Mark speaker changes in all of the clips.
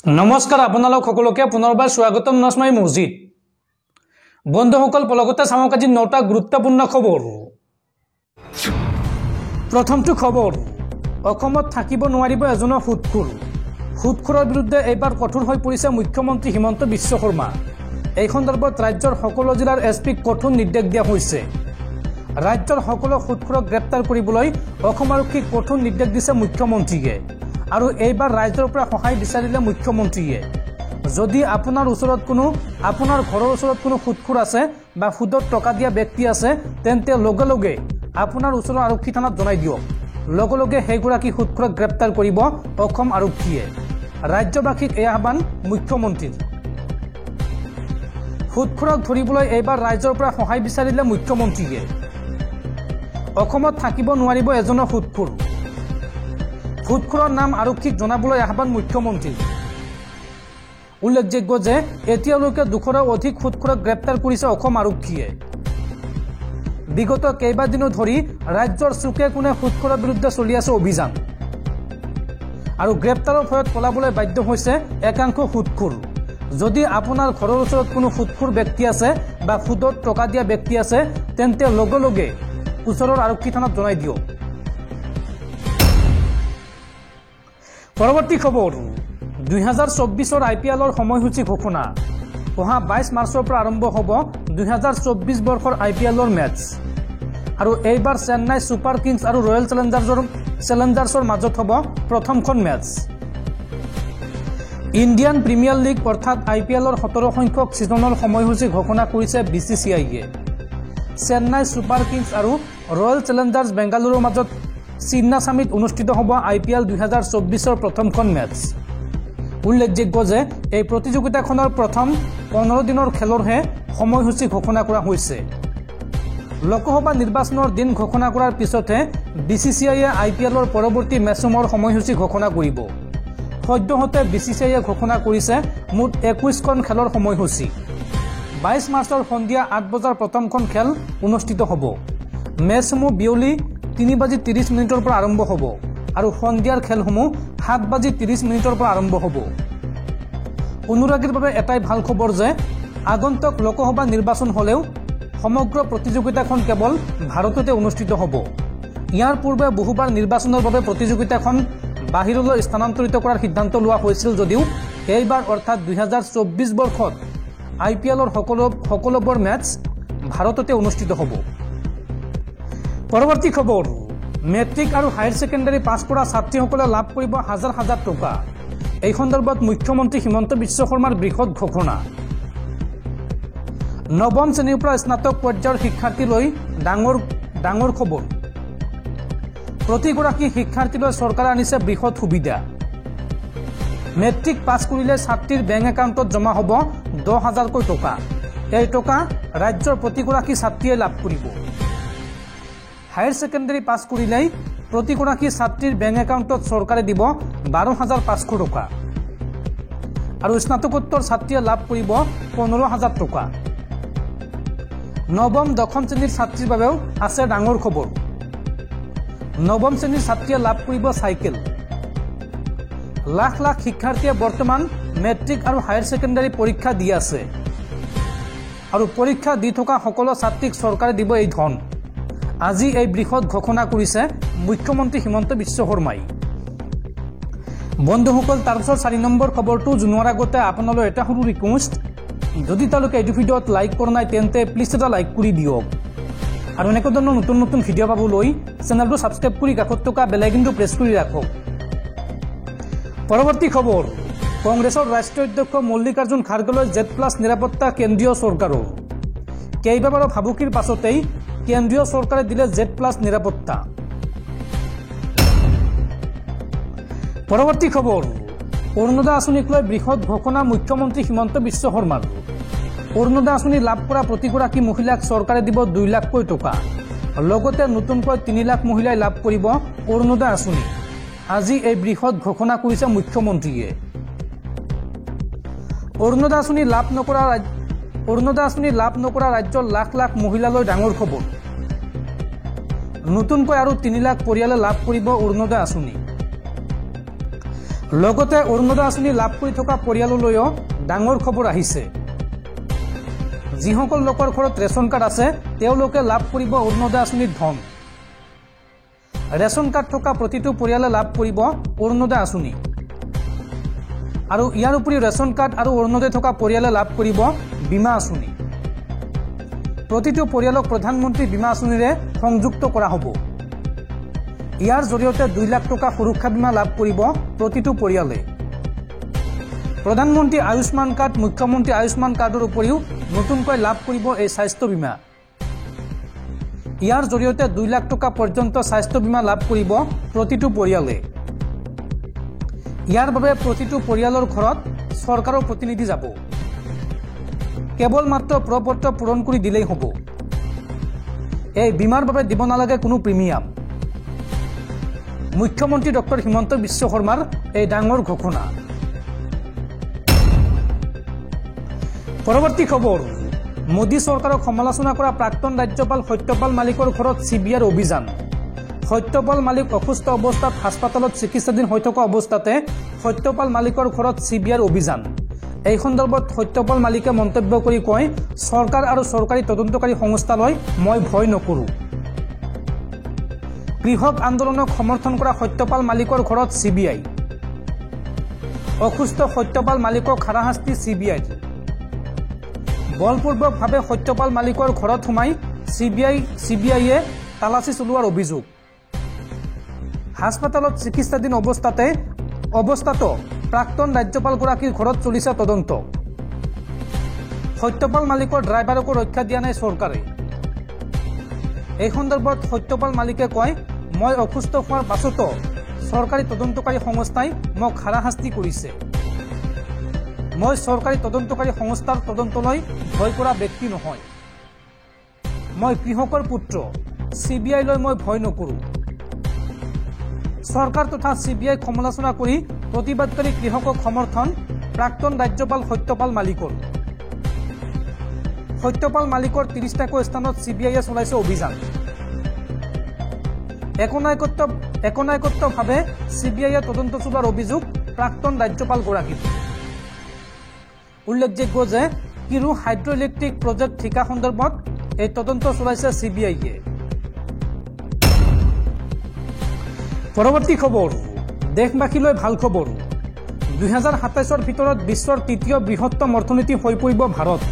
Speaker 1: नमस्कार आपनालोक सकलोके पुनर्बार स्वागतम नसमाई मस्जिद बंधुসকল पलगते सामक आज 9टा गुरुत्वपूर्ण खबर। प्रथमটো खबर অসমত থাকিব নোৱাৰিব এজন সুদখোৰৰ বিৰুদ্ধে এইবাৰ কঠোৰ হৈ পৰিছে মুখ্যমন্ত্ৰী হিমন্ত বিশ্ব শৰ্মা। এই সন্দৰ্ভত ৰাজ্যৰ সকলো জিলাৰ এছপিক কঠোৰ নিৰ্দেশ দিয়া হৈছে। ৰাজ্যৰ সকলো সুদখোৰক গ্ৰেপ্তাৰ কৰিবলৈ অসম আৰক্ষীক কঠোৰ নিৰ্দেশ দিছে মুখ্যমন্ত্ৰীয়ে। আৰু এইবাৰ ৰাজ্যৰ পৰা সহায় বিচাৰিলে মুখ্যমন্ত্ৰীয়ে। যদি আপোনাৰ ওচৰত কোনো আপোনাৰ ঘৰৰ ওচৰত কোনো সুদখোৰ আছে বা সুদত টকা দিয়া ব্যক্তি আছে তেন্তে লগে লগে আপোনাৰ ওচৰৰ আৰক্ষী থানাত জনাই দিয়ক। লগে লগে সেইগৰাকী সুদখোৰক গ্ৰেপ্তাৰ কৰিব অসম আৰক্ষীয়ে। ৰাজ্যবাসীক এই আহ্বান মুখ্যমন্ত্ৰীৰ। সুদখোৰক ধৰিবলৈ এইবাৰ ৰাজ্যৰ পৰা সহায় বিচাৰিলে মুখ্যমন্ত্ৰীয়ে। অসমত থাকিব নোৱাৰিব এজন সুদখোৰৰ নাম আৰক্ষীক জনাবলৈ আহ্বান মুখ্যমন্ত্ৰীৰ। উল্লেখযোগ্য যে এতিয়ালৈকে 200ৰো অধিক সুদখোৰক গ্ৰেপ্তাৰ কৰিছে অসম আৰক্ষীয়ে। বিগত কেইবাদিনো ধৰি ৰাজ্যৰ চুকে কোণে সুদখোৰৰ বিৰুদ্ধে চলি আছে অভিযান। আৰু গ্ৰেপ্তাৰৰ ভয়ত পলাবলৈ বাধ্য হৈছে একাংশ সুদখোৰ। যদি আপোনাৰ ঘৰৰ ওচৰত কোনো সুদখোৰ ব্যক্তি আছে বা সুদত টকা দিয়া ব্যক্তি আছে তেন্তে লগে লগে ওচৰৰ আৰক্ষী থানাত জনাই দিয়ক। পৰৱৰ্তী খবৰ 2024 IPLৰ সময়সূচী ঘোষণা। অহা 22 মাৰ্চৰ পৰা আৰম্ভ হ'ব 2024 বৰ্ষৰ IPLৰ মেচ। আৰু এইবাৰ চেন্নাই ছুপাৰ কিংছ আৰু ৰয়েল চেলেঞ্জাৰ্ছৰ মাজত হ'ব প্ৰথমখন মেচ। ইণ্ডিয়ান প্ৰিমিয়াৰ লীগ অৰ্থাৎ IPLৰ 17 সংখ্যক ছিজনৰ সময়সূচী ঘোষণা কৰিছে BCCIয়ে। চেন্নাই ছুপাৰ কিংছ আৰু ৰয়েল চেলেঞ্জাৰ্ছ বেংগালুৰুৰ মাজত চিন্নাস্বামীত অনুষ্ঠিত হ'ব IPL 2024ৰ প্ৰথমখন মেচ। উল্লেখযোগ্য যে এই প্ৰতিযোগিতাখনৰ প্ৰথম 15 দিনৰ খেলৰহে সময়সূচী ঘোষণা কৰা হৈছে। লোকসভা নিৰ্বাচনৰ দিন ঘোষণা কৰাৰ পিছতহে BCCIয়ে IPLৰ পৰৱৰ্তী মেচসমূহৰ সময়সূচী ঘোষণা কৰিব। সদ্যহতে BCCIয়ে ঘোষণা কৰিছে মুঠ 21খন খেলৰ সময়সূচী। 22 মাৰ্চৰ সন্ধিয়া 8 বজাৰ প্ৰথমখন খেল অনুষ্ঠিত হ'ব। মেচসমূহ বিয়লি 3:30 পৰা আৰম্ভ হ'ব আৰু সন্ধিয়াৰ খেলসমূহ 7:30 পৰা আৰম্ভ হ'ব। অনুৰাগীৰ বাবে এটাই ভাল খবৰ যে আগন্তুক লোকসভা নিৰ্বাচন হ'লেও সমগ্ৰ প্ৰতিযোগিতাখন কেৱল ভাৰততে অনুষ্ঠিত হ'ব। ইয়াৰ পূৰ্বে বহুবাৰ নিৰ্বাচনৰ বাবে প্ৰতিযোগিতাখন বাহিৰলৈ স্থানান্তৰিত কৰাৰ সিদ্ধান্ত লোৱা হৈছিল যদিও এইবাৰ অৰ্থাৎ 2024 বৰ্ষত IPLৰ সকলোবোৰ মেচ ভাৰততে অনুষ্ঠিত হ'ব। পৰৱৰ্তী খবৰ মেট্ৰিক আৰু হায়াৰ ছেকেণ্ডাৰী পাছ কৰা ছাত্ৰীসকলে লাভ কৰিব হাজাৰ হাজাৰ টকা। এই সন্দৰ্ভত মুখ্যমন্ত্ৰী হিমন্ত বিশ্ব শৰ্মাৰ বৃহৎ ঘোষণা। নৱম শ্ৰেণীৰ পৰা স্নাতক পৰ্যায়ৰ শিক্ষাৰ্থীলৈ ডাঙৰ খবৰ। প্ৰতিগৰাকী শিক্ষাৰ্থীলৈ চৰকাৰে আনিছে বৃহৎ সুবিধা। মেট্ৰিক পাছ কৰিলে ছাত্ৰীৰ বেংক একাউণ্টত জমা হ'ব 10,000কৈ টকা। এই টকা ৰাজ্যৰ প্ৰতিগৰাকী ছাত্ৰীয়ে লাভ কৰিব। হায়াৰ ছেকেণ্ডাৰী পাছ কৰিলেই প্ৰতিগৰাকী ছাত্ৰীৰ বেংক একাউণ্টত চৰকাৰে দিব 12,500 টকা। আৰু স্নাতকোত্তৰ ছাত্ৰীয়ে লাভ কৰিব 15,000 টকা। নৱম দশম শ্ৰেণীৰ ছাত্ৰীৰ বাবেও আছে ডাঙৰ খবৰ। নৱম শ্ৰেণীৰ ছাত্ৰীয়ে লাভ কৰিব চাইকেল। লাখ লাখ শিক্ষাৰ্থীয়ে বৰ্তমান মেট্ৰিক আৰু হায়াৰ ছেকেণ্ডাৰী পৰীক্ষা দি আছে। আৰু পৰীক্ষা দি থকা সকলো ছাত্ৰীক চৰকাৰে দিব এই ধন। আজি এই বৃহৎ ঘোষণা কৰিছে মুখ্যমন্ত্ৰী হিমন্ত বিশ্ব শৰ্মাই। বন্ধুসকল তাৰপিছত 4 নম্বৰ খবৰটো জনোৱাৰ আগতে আপোনালৈ এটা সৰু ৰিকুৱেষ্ট, যদি তেওঁলোকে এইটো ভিডিঅ'ত লাইক কৰা নাই তেন্তে প্লিজ এটা লাইক কৰি দিয়ক। আৰু এনেকুৱা ধৰণৰ নতুন নতুন ভিডিঅ' পাবলৈ চেনেলটো ছাবস্ক্ৰাইব কৰি কাষত থকা বেল আইকনটো প্ৰেছ কৰি ৰাখক। পৰৱৰ্তী খবৰ কংগ্ৰেছৰ ৰাষ্ট্ৰীয় অধ্যক্ষ মল্লিকাৰ্জুন খাৰ্গেলৈ Z+ নিৰাপত্তা কেন্দ্ৰীয় চৰকাৰৰ। কেইবাবাৰো ভাবুকিৰ পাছতেই কেন্দ্ৰীয় চৰকাৰে দিলে Z+ নিৰাপত্তা। পৰৱৰ্তী খবৰ অৰুণোদয় আঁচনিক লৈ বৃহৎ ঘোষণা মুখ্যমন্ত্ৰী হিমন্ত বিশ্ব শৰ্মাৰ। অৰুণোদয় আঁচনি লাভ কৰা প্ৰতিগৰাকী মহিলাক চৰকাৰে দিব 2 লাখকৈ টকা। লগতে নতুনকৈ 3 লাখ মহিলাই লাভ কৰিব অৰুণোদয় আঁচনি। আজি এই বৃহৎ ঘোষণা কৰিছে মুখ্যমন্ত্ৰীয়ে। অৰুণোদয় আঁচনি লাভ নকৰা ৰাজ্যৰ লাখ লাখ মহিলালৈ ডাঙৰ খবৰ। নতুনকৈ আৰু 3 লাখ পৰিয়ালে লাভ কৰিব অৰুণোদয় আঁচনি। লগতে অৰুণোদয় আঁচনি লাভ কৰি থকা পৰিয়াললৈও ডাঙৰ খবৰ আহিছে। যিসকল লোকৰ ঘৰত ৰেচন কাৰ্ড আছে তেওঁলোকে লাভ কৰিব অৰুণোদয় আঁচনিৰ ধন। ৰেচন কাৰ্ড থকা প্ৰতিটো পৰিয়ালে লাভ কৰিব অৰুণোদয় আঁচনি। আৰু ইয়াৰ উপৰিও ৰেচন কাৰ্ড আৰু অৰুণোদয় থকা পৰিয়ালে লাভ কৰিব বীমা আঁচনি। প্ৰতিটো পৰিয়ালক প্ৰধানমন্ত্ৰী বীমা আঁচনিৰে সংযুক্ত কৰা হ'ব। ইয়াৰ জৰিয়তে 2 লাখ টকা সুৰক্ষা বীমা লাভ কৰিব প্ৰতিটো পৰিয়ালে। প্ৰধানমন্ত্ৰী আয়ুষ্মান কাৰ্ড, মুখ্যমন্ত্ৰী আয়ুষ্মান কাৰ্ডৰ উপৰিও নতুনকৈ লাভ কৰিব এই স্বাস্থ্য বীমা। ইয়াৰ জৰিয়তে 2 লাখ টকা পৰ্যন্ত স্বাস্থ্য বীমা লাভ কৰিব প্ৰতিটো পৰিয়ালে। ইয়াৰ বাবে প্ৰতিটো পৰিয়ালৰ ঘৰত চৰকাৰৰ প্ৰতিনিধি যাব। কেৱল মাত্ৰ প্ৰপত্ৰ পূৰণ কৰি দিলেই হ'ব। এই বীমাৰ বাবে দিব নালাগে কোনো প্ৰিমিয়াম। মুখ্যমন্ত্ৰী ডক্টৰ হিমন্ত বিশ্ব শৰ্মাৰ এই ডাঙৰ ঘোষণা। পৰৱৰ্তী খবৰ, মোদী চৰকাৰক সমালোচনা কৰা প্ৰাক্তন ৰাজ্যপাল সত্যপাল মালিকৰ ঘৰত CBIৰ অভিযান। সত্যপাল মালিক অসুস্থ অৱস্থাত হাস্পাতালত চিকিৎসাধীন হৈ থকা অৱস্থাতে সত্যপাল মালিকৰ ঘৰত CBIৰ অভিযান। এই সন্দৰ্ভত সত্যপাল মালিকে মন্তব্য কৰি কয়, চৰকাৰ আৰু চৰকাৰী তদন্তকাৰী সংস্থালৈ মই ভয় নকৰোঁ। কৃষক আন্দোলনক সমৰ্থন কৰা সত্যপাল মালিকৰ ঘৰত CBI। অসুস্থ সত্যপাল মালিকক হাৰাশাস্তি CBIৰ। বলপূৰ্বকভাৱে সত্যপাল মালিকৰ ঘৰত সোমাই CBIয়ে তালাচী চলোৱাৰ অভিযোগ। হাস্পাতালত চিকিৎসাধীন অৱস্থাতো প্ৰাক্তন ৰাজ্যপালগৰাকীৰ ঘৰত চলিছে তদন্ত। সত্যপাল মালিকৰ ড্ৰাইভাৰকো ৰক্ষা দিয়া নাই চৰকাৰে। এই সন্দৰ্ভত সত্যপাল মালিকে কয়, মই অসুস্থ হোৱাৰ পাছতো চৰকাৰী তদন্তকাৰী সংস্থাই মোক হাৰাশাস্তি কৰিছে। মই চৰকাৰী তদন্তকাৰী সংস্থাৰ তদন্তলৈ ভয় কৰা ব্যক্তি নহয়। মই কৃষকৰ পুত্ৰ, CBIলৈ মই ভয় নকৰোঁ। চৰকাৰ তথা CBIক সমালোচনা কৰি প্ৰতিবাদকাৰী কৃষকক সমৰ্থন প্ৰাক্তন ৰাজ্যপাল সত্যপাল মালিকৰ। সত্যপাল মালিকৰ 30টাকৈ স্থানত CBIয়ে চলাইছে অভিযান। একনায়কত্বভাৱে CBIয়ে তদন্ত চলোৱাৰ অভিযোগ প্ৰাক্তন ৰাজ্যপালগৰাকীৰ। উল্লেখযোগ্য যে কিৰু হাইড্ৰ ইলেক্ট্ৰিক প্ৰজেক্ট ঠিকা সন্দৰ্ভত এই তদন্ত চলাইছে CBIয়ে। পৰৱৰ্তী খবৰ, দেশবাসীলৈ ভাল খবৰ। 2027ৰ ভিতৰত বিশ্বৰ 3য় বৃহত্তম অৰ্থনীতি হৈ পৰিব ভাৰত।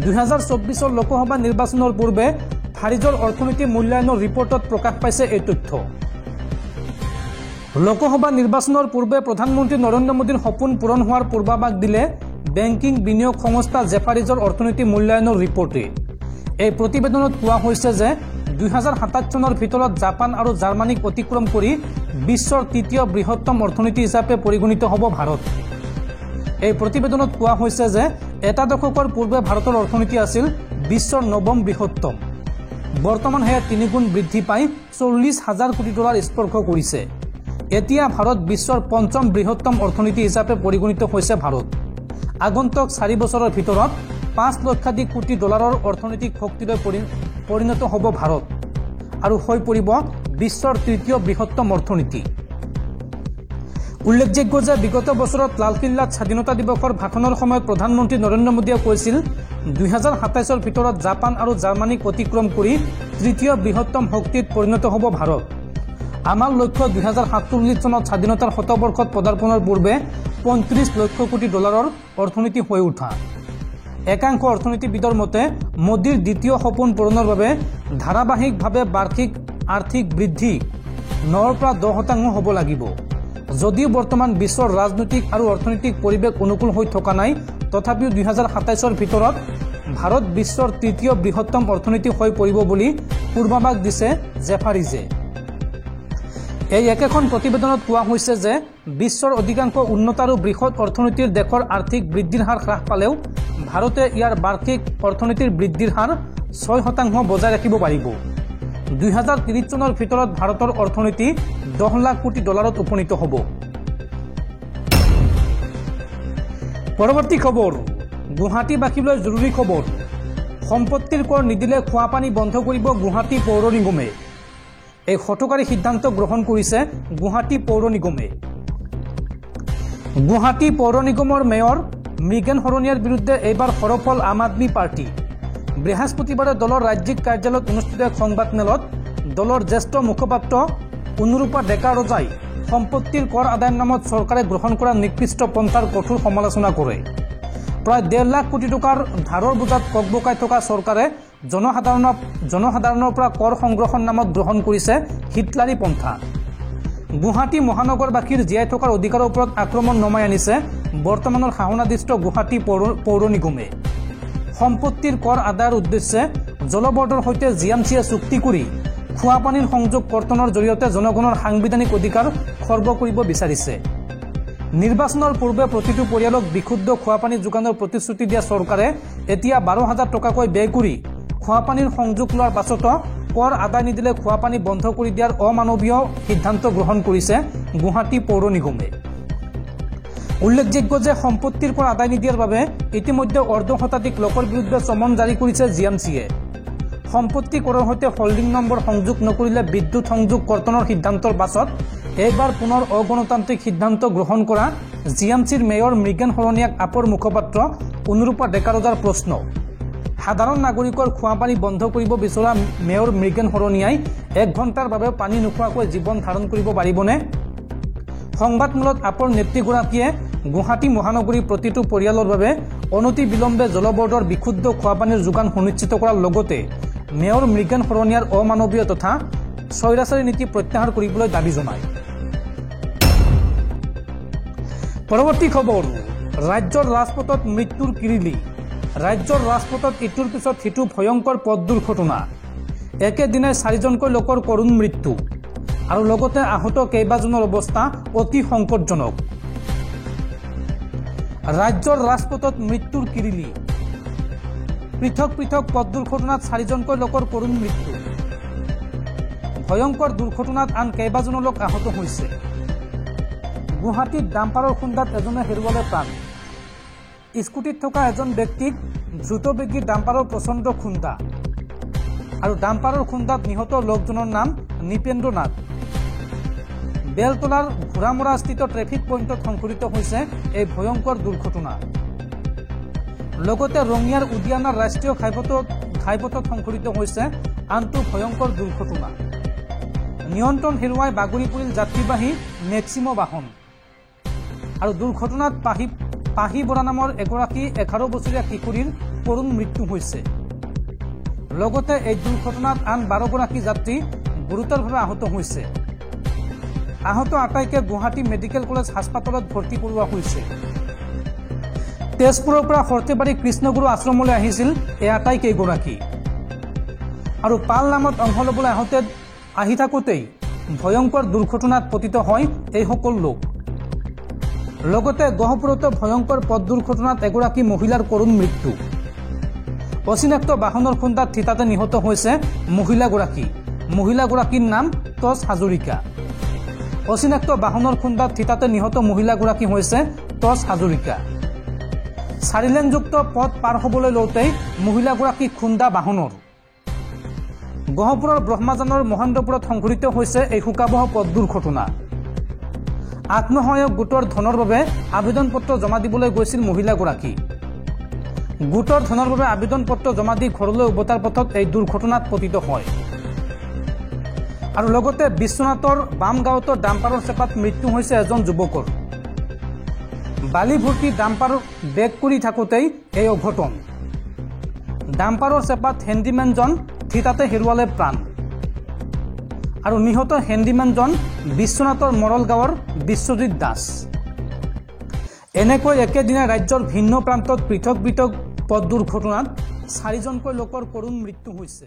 Speaker 1: 2024 লোকসভা নিৰ্বাচনৰ পূৰ্বে ভাৰিজৰ অৰ্থনীতি মূল্যায়নৰ ৰিপৰ্টত প্ৰকাশ পাইছে এই তথ্য। লোকসভা নিৰ্বাচনৰ পূৰ্বে প্ৰধানমন্ত্ৰী নৰেন্দ্ৰ মোদীৰ সপোন পূৰণ হোৱাৰ পূৰ্বাভাস দিলে বেংকিং বিনিয়োগ সংস্থা জেফাৰিজৰ অৰ্থনীতি মূল্যায়নৰ ৰিপৰ্টে। এই প্ৰতিবেদনত কোৱা হৈছে যে 2027 চনৰ ভিতৰত জাপান আৰু জাৰ্মানীক অতিক্ৰম কৰি বিশ্বৰ 3য় বৃহত্তম অৰ্থনীতি হিচাপে পৰিগণিত হ'ব ভাৰত। এই প্ৰতিবেদনত কোৱা হৈছে যে এটা দশকৰ পূৰ্বে ভাৰতৰ অৰ্থনীতি আছিল বিশ্বৰ 9ম বৃহত্তম। বৰ্তমান সেয়া 3 গুণ বৃদ্ধি পাই $40,000 কোটি স্পৰ্শ কৰিছে। এতিয়া ভাৰত বিশ্বৰ 5ম বৃহত্তম অৰ্থনীতি হিচাপে পৰিগণিত হৈছে ভাৰত। আগন্তুক 4 বছৰৰ ভিতৰত $5 লক্ষাধিক কোটি অৰ্থনৈতিক শক্তিলৈ পৰিণত হ'ব ভাৰত আৰু হৈ পৰিব বিশ্বৰ 3য় বৃহত্তম অৰ্থনীতি। উল্লেখযোগ্য যে বিগত বছৰত লালকিল্লাত স্বাধীনতা দিৱসৰ ভাষণৰ সময়ত প্ৰধানমন্ত্ৰী নৰেন্দ্ৰ মোদীয়ে কৈছিল 2027ৰ ভিতৰত জাপান আৰু জাৰ্মানীক অতিক্ৰম কৰি 3য় বৃহত্তম শক্তিত পৰিণত হ'ব ভাৰত। আমাৰ লক্ষ্য 2047 চনত স্বাধীনতাৰ শতবৰ্ষত পদাৰ্পণৰ পূৰ্বে $35 লক্ষ কোটি অৰ্থনীতি হৈ উঠা। একাংশ অৰ্থনীতিবিদৰ মতে মোদীৰ দ্বিতীয় সপোন পূৰণৰ বাবে ধাৰাবাহিকভাৱে বাৰ্ষিক আৰ্থিক বৃদ্ধি 9ৰ পৰা 10% হ'ব লাগিব। যদিও বৰ্তমান বিশ্বৰ ৰাজনৈতিক আৰু অৰ্থনৈতিক পৰিৱেশ অনুকূল হৈ থকা নাই, তথাপিও 2027ৰ ভিতৰত ভাৰত বিশ্বৰ 3য় বৃহত্তম অৰ্থনীতি হৈ পৰিব বুলি পূৰ্বাভাস দিছে জেফাৰিজে। এই একেখন প্ৰতিবেদনত কোৱা হৈছে যে বিশ্বৰ অধিকাংশ উন্নত আৰু বৃহৎ অৰ্থনীতিৰ দেশৰ আৰ্থিক বৃদ্ধিৰ হাৰ হ্ৰাস পালেও ভাৰতে ইয়াৰ বাৰ্ষিক অৰ্থনীতিৰ বৃদ্ধিৰ হাৰ 6% বজাই ৰাখিব পাৰিব। 2030 চনৰ ভিতৰত ভাৰতৰ অৰ্থনীতি $10 লাখ কোটি উপনীত হ'ব। পৰৱৰ্তী খবৰ, গুৱাহাটীবাসীলৈ জৰুৰী খবৰ। সম্পত্তিৰ কৰ নিদিলে খোৱাপানী বন্ধ কৰিব গুৱাহাটী পৌৰ নিগমে। এই হঠকাৰী সিদ্ধান্ত গ্ৰহণ কৰিছে গুৱাহাটী পৌৰ নিগমে। গুৱাহাটী পৌৰ নিগমৰ মেয়ৰ মৃগেন শৰণীয়াৰ বিৰুদ্ধে এইবাৰ সৰফল আম আদমি পাৰ্টি। বৃহস্পতিবাৰে দলৰ ৰাজ্যিক কাৰ্যালয়ত অনুষ্ঠিত এক সংবাদমেলত দলৰ জ্যেষ্ঠ মুখপাত্ৰ অনুৰূপা ডেকা ৰজাই সম্পত্তিৰ কৰ আদায়ৰ নামত চৰকাৰে গ্ৰহণ কৰা নিকৃষ্ট পন্থাৰ কঠোৰ সমালোচনা কৰে। প্ৰায় 1.5 লাখ কোটি টকাৰ ধাৰৰ বোজাত ককবকাই থকা চৰকাৰে জনসাধাৰণৰ পৰা কৰ সংগ্ৰহৰ নামত গ্ৰহণ কৰিছে হিটলাৰী পন্থা। গুৱাহাটী মহানগৰবাসীৰ জীয়াই থকাৰ অধিকাৰৰ ওপৰত আক্ৰমণ নমাই আনিছে বৰ্তমানৰ শাসনাধিষ্ঠ গুৱাহাটী পৌৰ নিগমে। সম্পত্তিৰ কৰ আদায়ৰ উদ্দেশ্যে জলবৰ্ডৰ সৈতে জিএমচিয়ে চুক্তি কৰি খোৱাপানীৰ সংযোগ কৰ্তনৰ জৰিয়তে জনগণৰ সাংবিধানিক অধিকাৰ খৰ্ব কৰিব বিচাৰিছে। নিৰ্বাচনৰ পূৰ্বে প্ৰতিটো পৰিয়ালক বিশুদ্ধ খোৱাপানী যোগানৰ প্ৰতিশ্ৰুতি দিয়া চৰকাৰে এতিয়া 12,000 টকাকৈ ব্যয় কৰি খোৱাপানীৰ সংযোগ লোৱাৰ পাছতো কৰ আদায় নিদিলে খোৱাপানী বন্ধ কৰি দিয়াৰ অমানৱীয় সিদ্ধান্ত গ্ৰহণ কৰিছে গুৱাহাটী পৌৰ নিগমে। উল্লেখযোগ্য যে সম্পত্তিৰ কৰ আদায় নিদিয়াৰ বাবে ইতিমধ্যে অৰ্ধশতাধিক লোকৰ বিৰুদ্ধে চমন জাৰি কৰিছে জিএমচিয়ে। সম্পত্তি কৰৰ সৈতে হোল্ডিং নম্বৰ সংযোগ নকৰিলে বিদ্যুৎ সংযোগ কৰ্তনৰ সিদ্ধান্তৰ পাছত এইবাৰ পুনৰ অগণতান্ত্ৰিক সিদ্ধান্ত গ্ৰহণ কৰা জিএমচিৰ মেয়ৰ মৃগেন শৰণীয়াক আপৰ মুখপাত্ৰ অনুৰূপা ডেকা ৰজাৰ প্ৰশ্ন, সাধাৰণ নাগৰিকৰ খোৱাপানী বন্ধ কৰিব বিচৰা মেয়ৰ মৃগেন শৰণীয়াই 1 ঘণ্টাৰ বাবে পানী নোখোৱাকৈ জীৱন ধাৰণ কৰিব পাৰিবনে? সংবাদমেলত আপৰ নেত্ৰীগৰাকীয়ে গুৱাহাটী মহানগৰীৰ প্ৰতিটো পৰিয়ালৰ বাবে অনতি বিলম্বে জলবৰ্ডৰ বিশুদ্ধ খোৱাপানীৰ যোগান সুনিশ্চিত কৰাৰ লগতে মেয়ৰ মৃগেন শৰণীয়াৰ অমানৱীয় তথা স্বৈৰাচাৰী নীতি প্ৰত্যাহাৰ কৰিবলৈ দাবী জনায়। পৰৱৰ্তী খবৰ, ৰাজ্যৰ ৰাজপথত মৃত্যুৰ কিৰিলি। ৰাজ্যৰ ৰাজপথত ইটোৰ পিছত সিটো ভয়ংকৰ পথ দুৰ্ঘটনা। একেদিনাই 4জনকৈ লোকৰ কৰুণ মৃত্যু আৰু লগতে আহত কেইবাজনৰ অৱস্থা অতি সংকটজনক। ৰাজ্যৰ ৰাজপথত মৃত্যুৰ কিৰিলি। পৃথক পৃথক পথ দুৰ্ঘটনাত 4জনকৈ লোকৰ কৰুণ মৃত্যু। ভয়ংকৰ দুৰ্ঘটনাত আন কেইবাজনো লোক আহত হৈছে। গুৱাহাটীত ডাম্পাৰৰ খুন্দাত এজনে হেৰুৱালে প্ৰাণ। স্কুটিত থকা এজন ব্যক্তিক দ্ৰুতবেগী ডাম্পাৰৰ প্ৰচণ্ড খুন্দা আৰু ডাম্পাৰৰ খুন্দাত নিহত লোকজনৰ নাম নিপেন্দ্ৰ নাথ। বেলতলাৰ ঘোঁৰামৰাস্থিত ট্ৰেফিক পইণ্টত সংঘটিত হৈছে এই ভয়ংকৰ দুৰ্ঘটনা। লগতে ৰঙিয়াৰ উদিয়ানাৰ ৰাষ্ট্ৰীয় ঘাইপথত সংঘটিত হৈছে আনটো ভয়ংকৰ দুৰ্ঘটনা। নিয়ন্ত্ৰণ হেৰুৱাই বাগৰি পৰিল যাত্ৰীবাহী মেক্সিমো বাহন আৰু দুৰ্ঘটনাত পাহি বৰা নামৰ এগৰাকী 11 বছৰীয়া কিশোৰীৰ কৰুণ মৃত্যু হৈছে। লগতে এই দুৰ্ঘটনাত আন 12গৰাকী যাত্ৰী গুৰুতৰভাৱে আহত হৈছে। আহত আটাইকে গুৱাহাটী মেডিকেল কলেজ হাস্পতালত ভৰ্তি কৰোৱা হৈছে। তেজপুৰৰ পৰা সৰ্থেবাৰী কৃষ্ণগুৰু আশ্ৰমলৈ আহিছিল এই আটাইকেইগৰাকী আৰু পাল নামত অংশ ল'বলৈ আহি থাকোঁতেই ভয়ংকৰ দুৰ্ঘটনাত পতিত হয় এই সকলো লোক। লগতে গহপুৰতো ভয়ংকৰ পথ দুৰ্ঘটনাত এগৰাকী মহিলাৰ কৰুণ মৃত্যু। অচিনাক্ত বাহনৰ খুন্দাত থিতাতে নিহত হৈছে মহিলাগৰাকীৰ নাম টছ হাজৰিকা। অচিনাক্ত বাহনৰ খুন্দাত থিতাতে নিহত মহিলাগৰাকী হৈছে টছ হাজৰিকা। 4লেনযুক্ত পথ পাৰ হ'বলৈ লওঁতেই মহিলাগৰাকী খুন্দা বাহনৰ। গহপুৰৰ ব্ৰহ্মাজানৰ মহেন্দ্ৰপুৰত সংঘটিত হৈছে এই শোকাবহ পথ দুৰ্ঘটনা। আত্মসহায়ক গোটৰ ধনৰ বাবে আবেদন পত্ৰ জমা দিবলৈ গৈছিল মহিলাগৰাকী। গোটৰ ধনৰ বাবে আবেদন পত্ৰ জমা দি ঘৰলৈ উভতাৰ পথত এই দুৰ্ঘটনাত পতিত হয় আৰু লগতে বিশ্বনাথৰ বামগাঁৱতো ডাম্পাৰৰ চেপাত মৃত্যু হৈছে এজন যুৱকৰ। বালি ভৰ্তি ডাম্পাৰ বেগ কৰি থাকোঁতেই এই অঘটন। ডাম্পাৰৰ চেপাত হেণ্ডিমেনজন থিতাতে হেৰুৱালে প্ৰাণ আৰু নিহত হেণ্ডিমেনজন বিশ্বনাথৰ মৰল গাঁৱৰ বিশ্বজিৎ দাস। এনেকৈ একেদিনাই ৰাজ্যৰ ভিন্ন প্ৰান্তত পৃথক পৃথক পথ দুৰ্ঘটনাত 4জনকৈ লোকৰ কৰুণ মৃত্যু হৈছে।